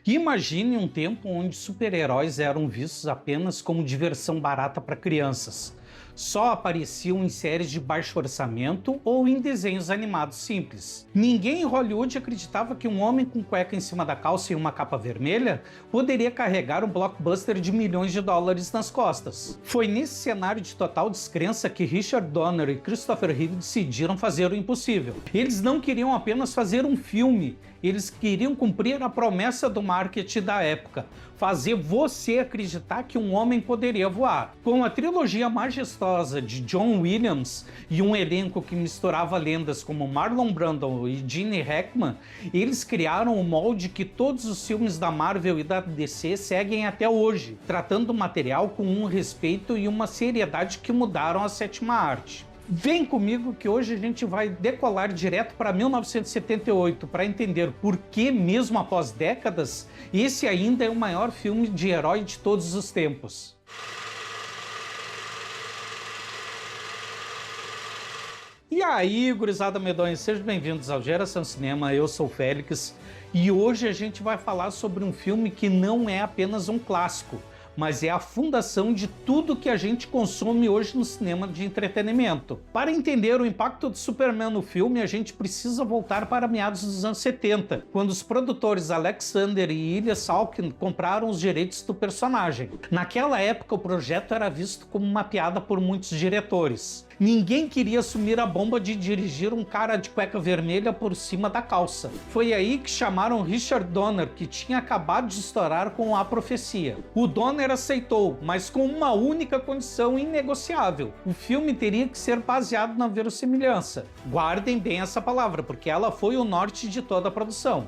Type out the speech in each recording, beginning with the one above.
Imagine um tempo onde super-heróis eram vistos apenas como diversão barata para crianças. Só apareciam em séries de baixo orçamento ou em desenhos animados simples. Ninguém em Hollywood acreditava que um homem com cueca em cima da calça e uma capa vermelha poderia carregar um blockbuster de milhões de dólares nas costas. Foi nesse cenário de total descrença que Richard Donner e Christopher Reeve decidiram fazer o impossível. Eles não queriam apenas fazer um filme, eles queriam cumprir a promessa do marketing da época, fazer você acreditar que um homem poderia voar. Com a trilogia majestosa de John Williams e um elenco que misturava lendas como Marlon Brando e Gene Hackman, eles criaram o molde que todos os filmes da Marvel e da DC seguem até hoje, tratando o material com um respeito e uma seriedade que mudaram a sétima arte. Vem comigo que hoje a gente vai decolar direto para 1978 para entender por que, mesmo após décadas, esse ainda é o maior filme de herói de todos os tempos. E aí, gurizada medonha, sejam bem-vindos ao Geração Cinema, eu sou o Félix e hoje a gente vai falar sobre um filme que não é apenas um clássico, mas é a fundação de tudo que a gente consome hoje no cinema de entretenimento. Para entender o impacto do Superman no filme, a gente precisa voltar para meados dos anos 70, quando os produtores Alexander e Ilya Salkind compraram os direitos do personagem. Naquela época, o projeto era visto como uma piada por muitos diretores. Ninguém queria assumir a bomba de dirigir um cara de cueca vermelha por cima da calça. Foi aí que chamaram Richard Donner, que tinha acabado de estourar com A Profecia. O Donner aceitou, mas com uma única condição inegociável: o filme teria que ser baseado na verossimilhança. Guardem bem essa palavra, porque ela foi o norte de toda a produção.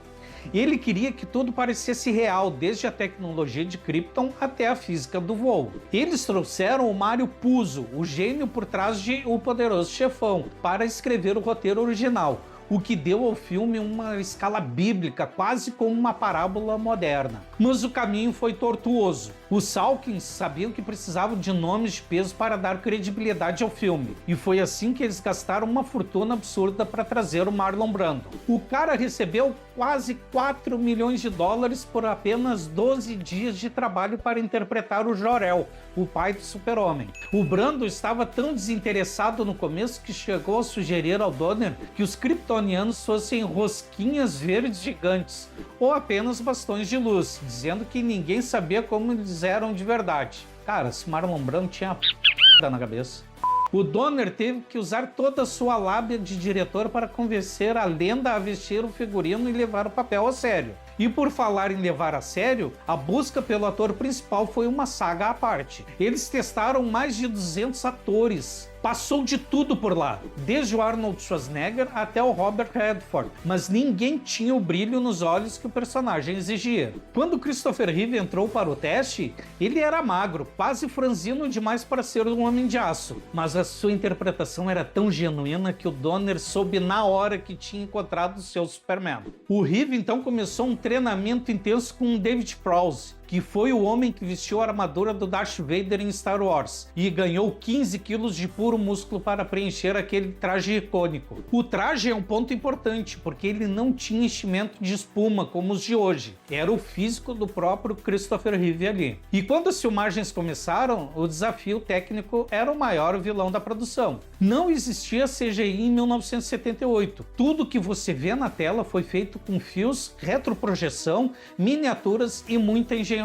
Ele queria que tudo parecesse real, desde a tecnologia de Krypton até a física do voo. Eles trouxeram o Mário Puzo, o gênio por trás de O Poderoso Chefão, para escrever o roteiro original, o que deu ao filme uma escala bíblica, quase como uma parábola moderna. Mas o caminho foi tortuoso. Os Salkinds sabiam que precisavam de nomes de peso para dar credibilidade ao filme, e foi assim que eles gastaram uma fortuna absurda para trazer o Marlon Brando. O cara recebeu quase 4 milhões de dólares por apenas 12 dias de trabalho para interpretar o Jor-El, o pai do Super-Homem. O Brando estava tão desinteressado no começo que chegou a sugerir ao Donner que os kryptonianos fossem rosquinhas verdes gigantes ou apenas bastões de luz, dizendo que ninguém sabia como eles eram de verdade. Cara, esse Marlon Brando tinha a na cabeça. O Donner teve que usar toda a sua lábia de diretor para convencer a lenda a vestir o figurino e levar o papel a sério. E por falar em levar a sério, a busca pelo ator principal foi uma saga à parte. Eles testaram mais de 200 atores. Passou de tudo por lá, desde o Arnold Schwarzenegger até o Robert Redford, mas ninguém tinha o brilho nos olhos que o personagem exigia. Quando Christopher Reeve entrou para o teste, ele era magro, quase franzino demais para ser um homem de aço, mas a sua interpretação era tão genuína que o Donner soube na hora que tinha encontrado o seu Superman. O Reeve então começou um treinamento intenso com David Prowse, que foi o homem que vestiu a armadura do Darth Vader em Star Wars e ganhou 15 quilos de puro músculo para preencher aquele traje icônico. O traje é um ponto importante, porque ele não tinha enchimento de espuma como os de hoje. Era o físico do próprio Christopher Reeve ali. E quando as filmagens começaram, o desafio técnico era o maior vilão da produção. Não existia CGI em 1978. Tudo que você vê na tela foi feito com fios, retroprojeção, miniaturas e muita engenharia.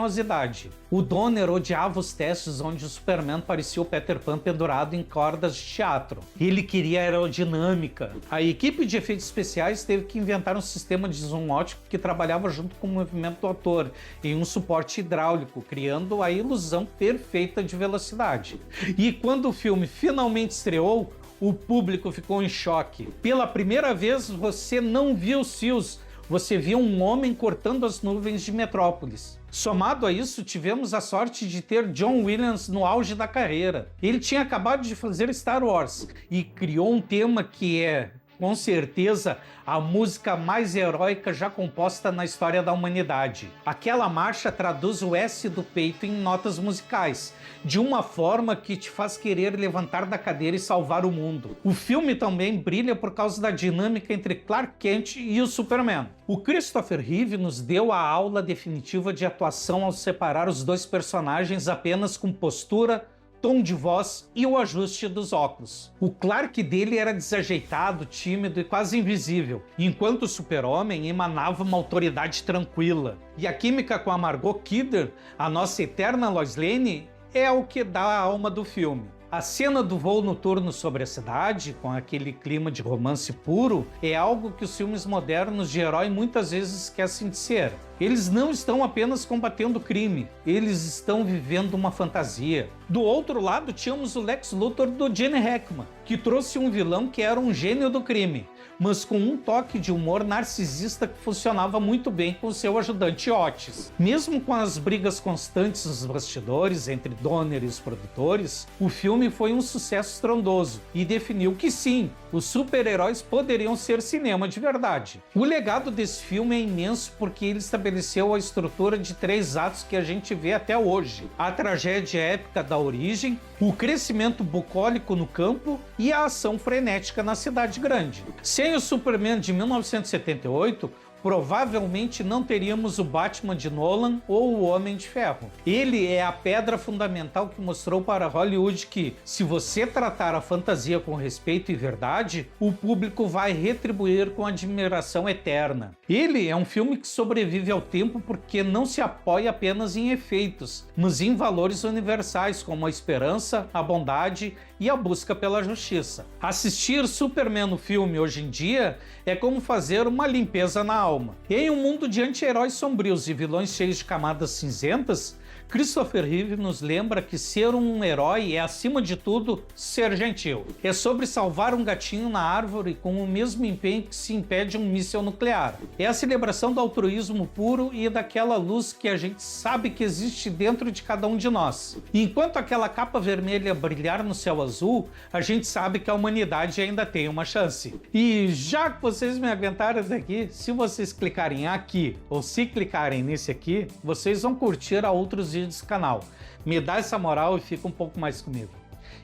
O Donner odiava os testes onde o Superman parecia o Peter Pan pendurado em cordas de teatro. Ele queria aerodinâmica. A equipe de efeitos especiais teve que inventar um sistema de zoom óptico que trabalhava junto com o movimento do ator em um suporte hidráulico, criando a ilusão perfeita de velocidade. E quando o filme finalmente estreou, o público ficou em choque. Pela primeira vez, você não viu os fios, você viu um homem cortando as nuvens de Metrópolis. Somado a isso, tivemos a sorte de ter John Williams no auge da carreira. Ele tinha acabado de fazer Star Wars e criou um tema que é com certeza a música mais heróica já composta na história da humanidade. Aquela marcha traduz o S do peito em notas musicais, de uma forma que te faz querer levantar da cadeira e salvar o mundo. O filme também brilha por causa da dinâmica entre Clark Kent e o Superman. O Christopher Reeve nos deu a aula definitiva de atuação ao separar os dois personagens apenas com postura, tom de voz e o ajuste dos óculos. O Clark dele era desajeitado, tímido e quase invisível, enquanto o Super-Homem emanava uma autoridade tranquila. E a química com a Margot Kidder, a nossa eterna Lois Lane, é o que dá a alma do filme. A cena do voo noturno sobre a cidade, com aquele clima de romance puro, é algo que os filmes modernos de herói muitas vezes esquecem de ser. Eles não estão apenas combatendo o crime, eles estão vivendo uma fantasia. Do outro lado, tínhamos o Lex Luthor do Gene Hackman, que trouxe um vilão que era um gênio do crime, mas com um toque de humor narcisista que funcionava muito bem com seu ajudante Otis. Mesmo com as brigas constantes nos bastidores entre Donner e os produtores, o filme foi um sucesso estrondoso e definiu que sim, os super-heróis poderiam ser cinema de verdade. O legado desse filme é imenso porque ele estabeleceu a estrutura de 3 atos que a gente vê até hoje: a tragédia épica da origem, o crescimento bucólico no campo e a ação frenética na cidade grande. Sem o Superman de 1978, provavelmente não teríamos o Batman de Nolan ou o Homem de Ferro. Ele é a pedra fundamental que mostrou para Hollywood que, se você tratar a fantasia com respeito e verdade, o público vai retribuir com admiração eterna. Ele é um filme que sobrevive ao tempo porque não se apoia apenas em efeitos, mas em valores universais como a esperança, a bondade e a busca pela justiça. Assistir Superman no filme hoje em dia é como fazer uma limpeza na alma. Em um mundo de anti-heróis sombrios e vilões cheios de camadas cinzentas, Christopher Reeve nos lembra que ser um herói é, acima de tudo, ser gentil. É sobre salvar um gatinho na árvore com o mesmo empenho que se impede um míssil nuclear. É a celebração do altruísmo puro e daquela luz que a gente sabe que existe dentro de cada um de nós. E enquanto aquela capa vermelha brilhar no céu azul, a gente sabe que a humanidade ainda tem uma chance. E já que vocês me aguentaram daqui, se vocês clicarem aqui ou se clicarem nesse aqui, vocês vão curtir a outros vídeos do canal. Me dá essa moral e fica um pouco mais comigo.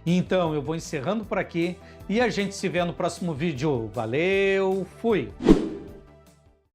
Então eu vou encerrando por aqui e a gente se vê no próximo vídeo. Valeu, fui!